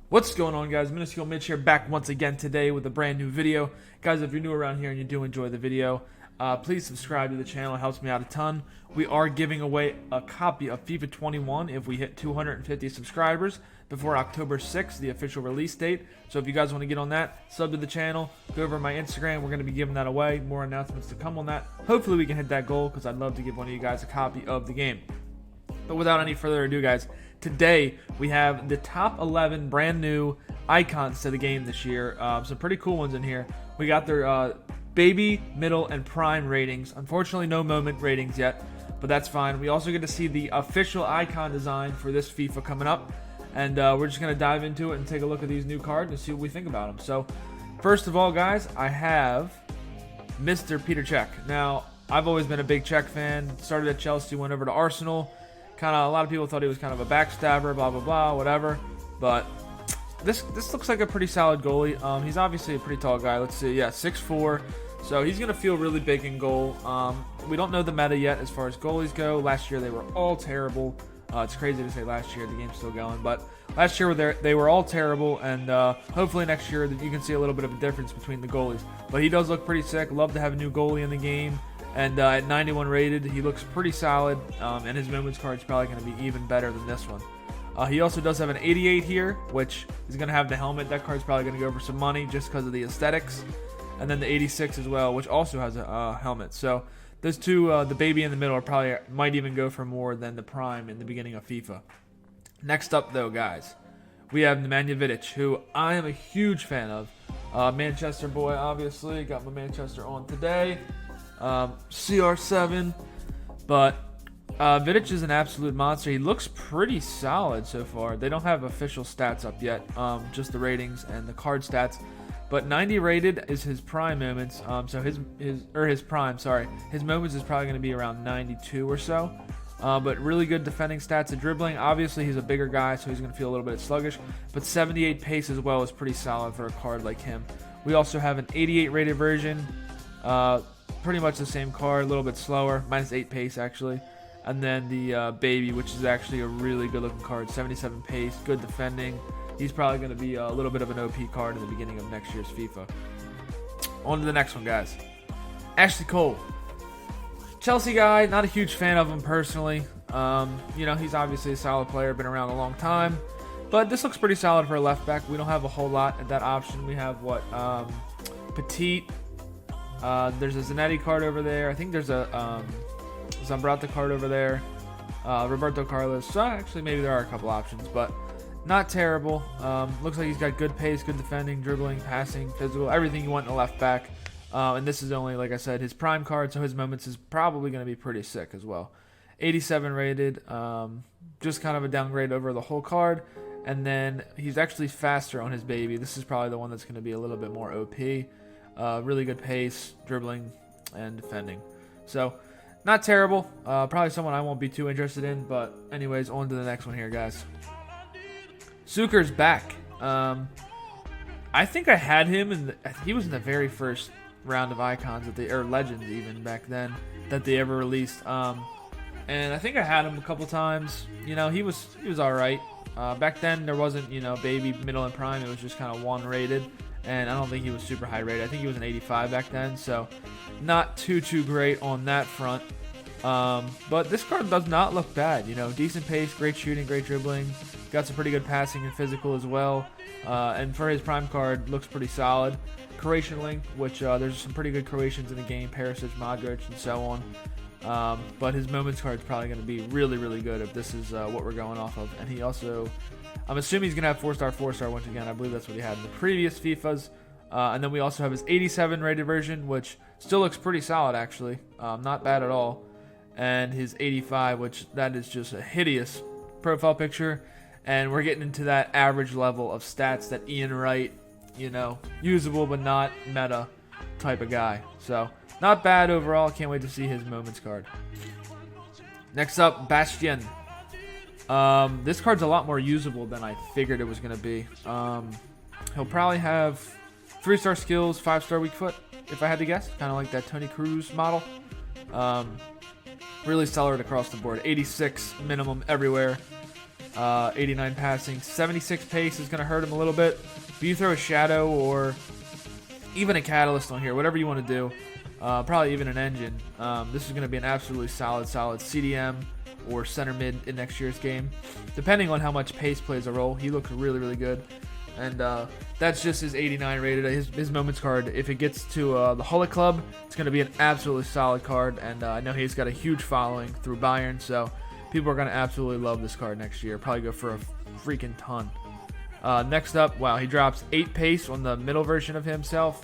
What's going on, guys? Minuscule Mitch here, back once again today with a brand new video. Guys, if you're new around here and you do enjoy the video, please subscribe to the channel. It helps me out a ton. We are giving away a copy of FIFA 21 if we hit 250 subscribers before October 6th, the official release date. So if you guys want to get on that, sub to the channel, go over to my Instagram. We're going to be giving that away. More announcements to come on that. Hopefully we can hit that goal because I'd love to give one of you guys a copy of the game. But without any further ado, guys, today we have the top 11 brand new icons to the game this year. Some pretty cool ones in here. We got their baby, middle, and prime ratings. Unfortunately, no moment ratings yet, but that's fine. We also get to see the official icon design for this FIFA coming up, and we're just going to dive into it and take a look at these new cards and see what we think about them. So, first of all, guys, I have Mr. Peter Cech. Now, I've always been a big Cech fan. Started at Chelsea, went over to Arsenal. A lot of people thought he was kind of a backstabber, blah blah blah, whatever. But this looks like a pretty solid goalie. He's obviously a pretty tall guy. Let's see, yeah, 6'4", so he's gonna feel really big in goal. We don't know the meta yet as far as goalies go. Last year they were all terrible. It's crazy to say last year, the game's still going, but last year they were all terrible, and hopefully next year you can see a little bit of a difference between the goalies. But he does look pretty sick. Love to have a new goalie in the game. And at 91 rated, he looks pretty solid, and his moments card is probably going to be even better than this one. He also does have an 88 here, which is going to have the helmet. That card's probably going to go for some money just because of the aesthetics. And then the 86 as well, which also has a helmet. So those two, the baby in the middle, might even go for more than the prime in the beginning of FIFA. Next up, though, guys, we have Nemanja Vidic, who I am a huge fan of. Manchester boy, obviously. Got my Manchester on today. CR7, but Vidic is an absolute monster. He looks pretty solid so far. They don't have official stats up yet, just the ratings and the card stats. But 90 rated is his prime moments. So his prime, sorry, his moments is probably going to be around 92 or so. But really good defending stats and dribbling. Obviously, he's a bigger guy, so he's going to feel a little bit sluggish. But 78 pace as well is pretty solid for a card like him. We also have an 88 rated version. Pretty much the same card, a little bit slower, -8 pace actually. And then the baby, which is actually a really good looking card, 77 pace, good defending. He's probably going to be a little bit of an OP card in the beginning of next year's FIFA. On to the next one, guys. Ashley Cole. Chelsea guy, not a huge fan of him personally. He's obviously a solid player, been around a long time. But this looks pretty solid for a left back. We don't have a whole lot at that option. We have Petite. There's a Zanetti card over there. I think there's a Zambrata card over there. Roberto Carlos. So actually, maybe there are a couple options, but not terrible. Looks like he's got good pace, good defending, dribbling, passing, physical, everything you want in a left back. And this is only, like I said, his prime card, so his moments is probably going to be pretty sick as well. 87 rated, just kind of a downgrade over the whole card. And then he's actually faster on his baby. This is probably the one that's going to be a little bit more OP. Really good pace, dribbling, and defending. So, not terrible. Probably someone I won't be too interested in. But anyways, on to the next one here, guys. Suker's back. I think I had him, he was in the very first round of icons, or legends even back then, that they ever released. And I think I had him a couple times. He was all right. Back then, there wasn't, baby, middle, and prime. It was just kind of 1 rated. And I don't think he was super high rated. I think he was an 85 back then, so not too great on that front. But this card does not look bad. Decent pace, great shooting, great dribbling. Got some pretty good passing and physical as well. And for his prime card, looks pretty solid. Croatian link, which there's some pretty good Croatians in the game, Perisic, Modric, and so on. But his moments card is probably going to be really good if this is what we're going off of. And he also, I'm assuming he's going to have 4-star once again. I believe that's what he had in the previous FIFAs. And then we also have his 87 rated version, which still looks pretty solid actually. Not bad at all. And his 85, which that is just a hideous profile picture. And we're getting into that average level of stats that Ian Wright, usable but not meta type of guy. So, not bad overall. Can't wait to see his moments card. Next up, Bastien. This card's a lot more usable than I figured it was going to be. He'll probably have 3-star skills, 5-star weak foot, if I had to guess. Kind of like that Toni Kroos model. Really solid across the board. 86 minimum everywhere. 89 passing, 76 pace is going to hurt him a little bit. But you throw a shadow or even a catalyst on here, whatever you want to do, probably even an engine. This is going to be an absolutely solid CDM or center mid in next year's game. Depending on how much pace plays a role, he looks really, really good. And that's just his 89 rated, his moments card. If it gets to the Hullet Club, it's going to be an absolutely solid card. And I know he's got a huge following through Bayern, so people are going to absolutely love this card next year. Probably go for a freaking ton. Next up, wow, he drops 8 pace on the middle version of himself.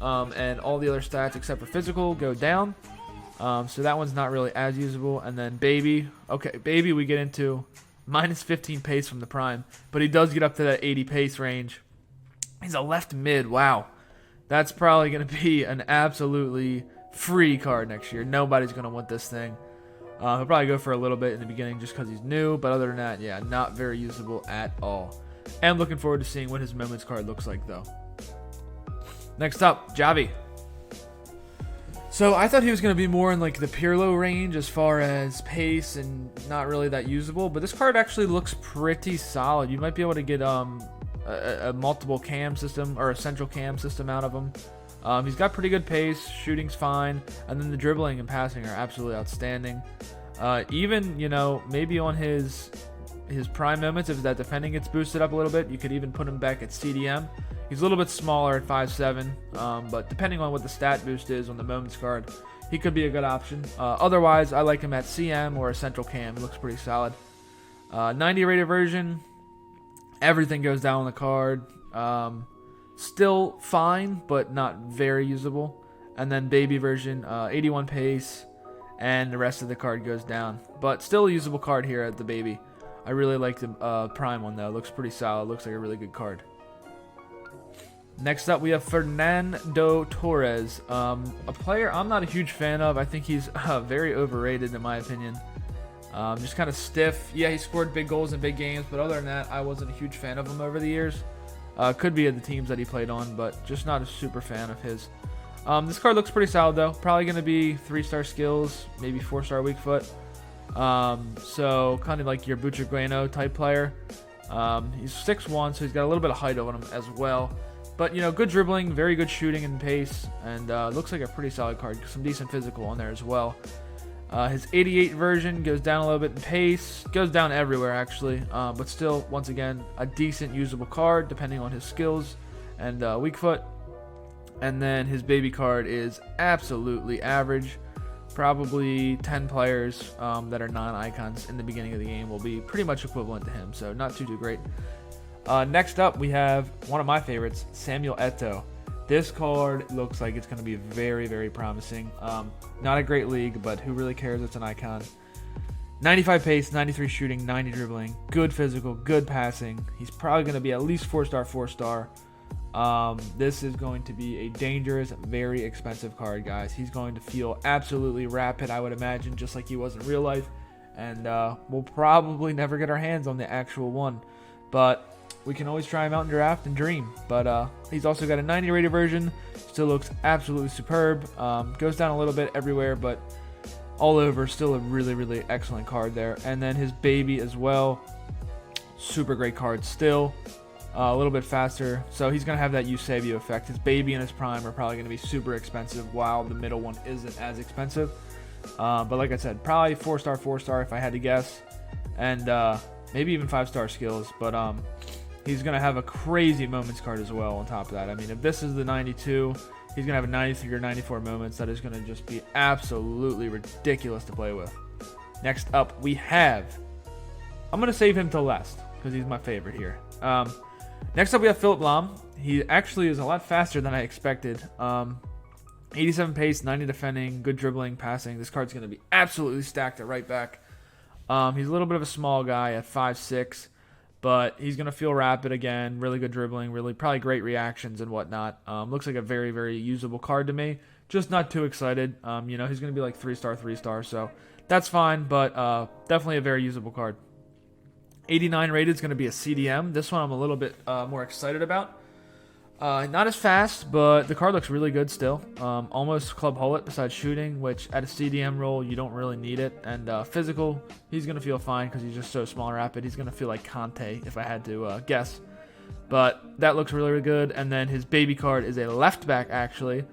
And all the other stats except for physical go down. So that one's not really as usable. And then Baby. Okay, Baby we get into minus 15 pace from the prime. But he does get up to that 80 pace range. He's a left mid. Wow. That's probably going to be an absolutely free card next year. Nobody's going to want this thing. He'll probably go for a little bit in the beginning just because he's new. But other than that, yeah, not very usable at all. And I'm looking forward to seeing what his moments card looks like, though. Next up, Javi. So I thought he was going to be more in like the Pirlo range as far as pace and not really that usable. But this card actually looks pretty solid. You might be able to get a multiple cam system or a central cam system out of him. He's got pretty good pace. Shooting's fine. And then the dribbling and passing are absolutely outstanding. Even, you know, maybe on his prime moments, if that defending gets boosted up a little bit, you could even put him back at CDM. He's a little bit smaller at 5'7", but depending on what the stat boost is on the moments card, he could be a good option. Otherwise, I like him at CM or a central cam. He looks pretty solid. 90 rated version, everything goes down on the card. Still fine, but not very usable. And then Baby version, 81 pace, and the rest of the card goes down. But still a usable card here at the Baby. I really like the prime one, though. Looks pretty solid. Looks like a really good card. Next up, we have Fernando Torres, a player I'm not a huge fan of. I think he's very overrated in my opinion. Just kind of stiff. Yeah, he scored big goals in big games, but other than that, I wasn't a huge fan of him over the years. Could be of the teams that he played on, but just not a super fan of his. This card looks pretty solid, though. Probably going to be 3-star skills, maybe 4-star weak foot. So kind of like your Butragueno type player. He's 6'1", so he's got a little bit of height on him as well. But, you know, good dribbling, very good shooting and pace, and looks like a pretty solid card. Some decent physical on there as well. His 88 version goes down a little bit in pace. Goes down everywhere, actually. But still, once again, a decent usable card, depending on his skills and weak foot. And then his Baby card is absolutely average. Probably 10 players that are non-icons in the beginning of the game will be pretty much equivalent to him, so not too great. Next up, we have one of my favorites, Samuel Eto'o. This card looks like it's going to be very, very promising. Not a great league, but who really cares? It's an icon. 95 pace, 93 shooting, 90 dribbling, good physical, good passing. He's probably going to be at least 4-star, 4-star. This is going to be a dangerous, very expensive card, guys. He's going to feel absolutely rapid, I would imagine, just like he was in real life. And we'll probably never get our hands on the actual one. But we can always try him out in draft and dream. But he's also got a 90 rated version. Still looks absolutely superb. Goes down a little bit everywhere, but all over, still a really, really excellent card there. And then his Baby as well. Super great card still. A little bit faster. So he's going to have that Eusebio effect. His Baby and his Prime are probably going to be super expensive, while the middle one isn't as expensive. But like I said, probably 4-star, 4-star if I had to guess. And maybe even 5-star skills. But he's going to have a crazy moments card as well on top of that. I mean, if this is the 92, he's going to have a 93 or 94 moments. That is going to just be absolutely ridiculous to play with. Next up, we have... I'm going to save him till last because he's my favorite here. Next up, we have Philipp Lahm. He actually is a lot faster than I expected. 87 pace, 90 defending, good dribbling, passing. This card's going to be absolutely stacked at right back. He's a little bit of a small guy at 5'6", but he's going to feel rapid again. Really good dribbling, really probably great reactions and whatnot. Looks like a very, very usable card to me. Just not too excited. You know, he's going to be like 3-star, 3-star, so that's fine, but definitely a very usable card. 89 rated is going to be a CDM. This one I'm a little bit more excited about. Not as fast, but the card looks really good still. Almost club hullet besides shooting, which at a CDM role, you don't really need it. And physical, he's going to feel fine because he's just so small and rapid. He's going to feel like Conte, if I had to guess. But that looks really, really good. And then his baby card is a left back, actually.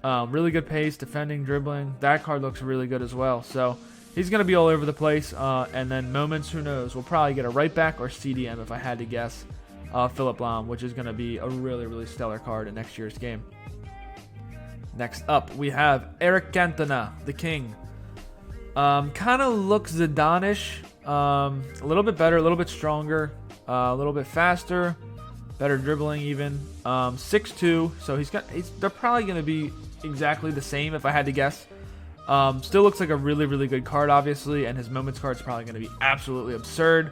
Really good pace, defending, dribbling. That card looks really good as well. So he's going to be all over the place. And then moments, who knows? We'll probably get a right back or CDM if I had to guess. Philip Lahm, which is going to be a really, really stellar card in next year's game. Next up, we have Eric Cantona, the king. Kind of looks Zidane-ish. A little bit better, a little bit stronger, a little bit faster, better dribbling even. 6'2", so they're probably going to be exactly the same if I had to guess. Still looks like a really, really good card, obviously, and his moments card is probably going to be absolutely absurd.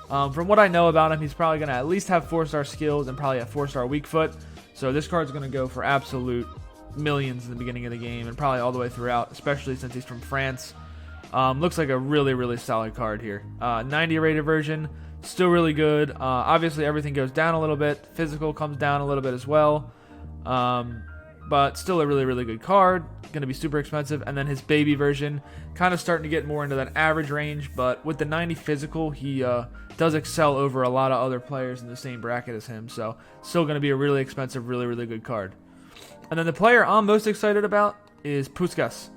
From what I know about him, he's probably going to at least have 4-star skills and probably a 4-star weak foot. So this card's going to go for absolute millions in the beginning of the game and probably all the way throughout, especially since he's from France. Looks like a really, really solid card here. 90 rated version, still really good. Obviously, everything goes down a little bit. Physical comes down a little bit as well. But still a really, really good card. Going to be super expensive. And then his baby version, kind of starting to get more into that average range. But with the 90 physical, he does excel over a lot of other players in the same bracket as him. So still going to be a really expensive, really, really good card. And then the player I'm most excited about is Puskas.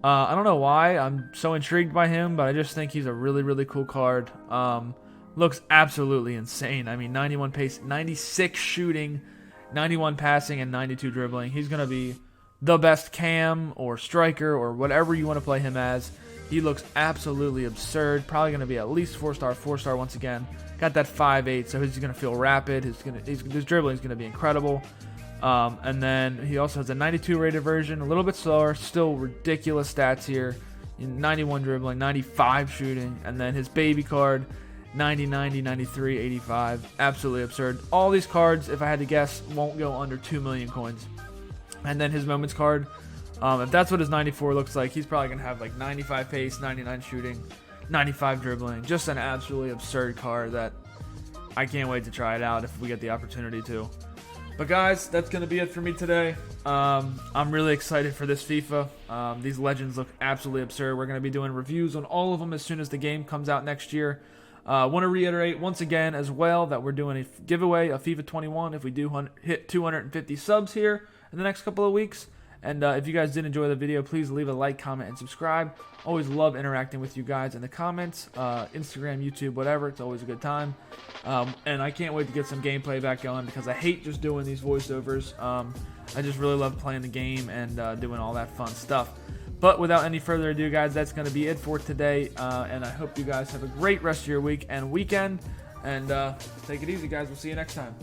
I don't know why I'm so intrigued by him, but I just think he's a really, really cool card. Looks absolutely insane. I mean, 91 pace, 96 shooting, 91 passing, and 92 dribbling. He's going to be the best cam or striker or whatever you want to play him as. He looks absolutely absurd. Probably going to be at least 4-star once again. Got that 5'8", so he's going to feel rapid. His dribbling is going to be incredible. And then he also has a 92 rated version, a little bit slower, still ridiculous stats here. 91 dribbling, 95 shooting, and then his baby card, 90, 90, 93, 85. Absolutely absurd. All these cards, if I had to guess, won't go under 2 million coins. And then his moments card, if that's what his 94 looks like, he's probably going to have like 95 pace, 99 shooting, 95 dribbling. Just an absolutely absurd card that I can't wait to try it out if we get the opportunity to. But guys, that's going to be it for me today. I'm really excited for this FIFA. These legends look absolutely absurd. We're going to be doing reviews on all of them as soon as the game comes out next year. Want to reiterate once again as well that we're doing a giveaway of FIFA 21 if we do hit 250 subs here in the next couple of weeks. And if you guys did enjoy the video, please leave a like, comment, and subscribe. Always love interacting with you guys in the comments, Instagram, YouTube, whatever. It's always a good time. And I can't wait to get some gameplay back going because I hate just doing these voiceovers. I just really love playing the game and doing all that fun stuff. But without any further ado, guys, that's going to be it for today. And I hope you guys have a great rest of your week and weekend. And take it easy, guys. We'll see you next time.